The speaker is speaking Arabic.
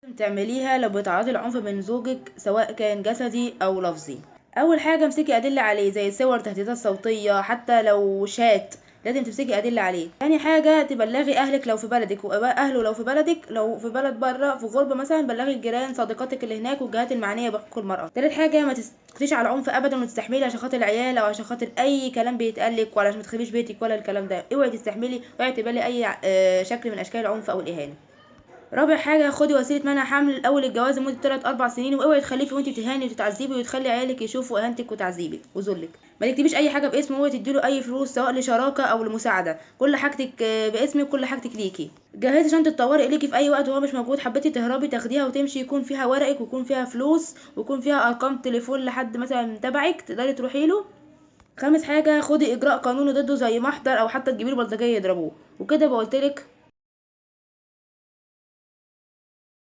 لازم تعمليها لو بتعرضي العنف من زوجك سواء كان جسدي او لفظي. اول حاجه امسكي ادله عليه زي صور، تهديدات صوتيه، حتى لو شات لازم تمسكي ادله عليه. تاني حاجه تبلغي اهلك لو في بلدك، واهله لو في بلدك، لو في بلد بره في غربه مثلا بلغي الجيران صديقاتك اللي هناك والجهات المعنيه بحقوق المراه. تالت حاجه ما تسكتيش على العنف ابدا وتستحملي عشان خاطر العيال او عشان خاطر اي كلام بيتقالك، ولا عشان ما تخربيش بيتك ولا الكلام ده. اوعي تستحملي واوعي تقبلي اي شكل من اشكال العنف او الاهانه. رابع حاجة خدي وسيلة منع حمل أول الجواز لمدة 3 4 سنين، واوعي تخلفي وانتي بتهاني وتتعذبي وتخلي عيالك يشوفوا إهانتك وتعذيبك وذلك. ما تكتبيش أي حاجة باسمه، واوعي تديله أي فلوس سواء لشراكة أو لمساعدة. كل حاجتك باسمك، كل حاجتك ليكي. جهزي شنطة طوارئ ليكي في أي وقت وهو مش موجود. حبيتي تهربي تاخديها وتمشي، يكون فيها ورقك ويكون فيها فلوس ويكون فيها أرقام تليفون لحد مثلا تبعك تقدري تروحي له. خامس حاجة خدي إجراء قانوني ضده زي محضر أو حتى تجيبيله بلطجية يضربوه. وكده بقولتلك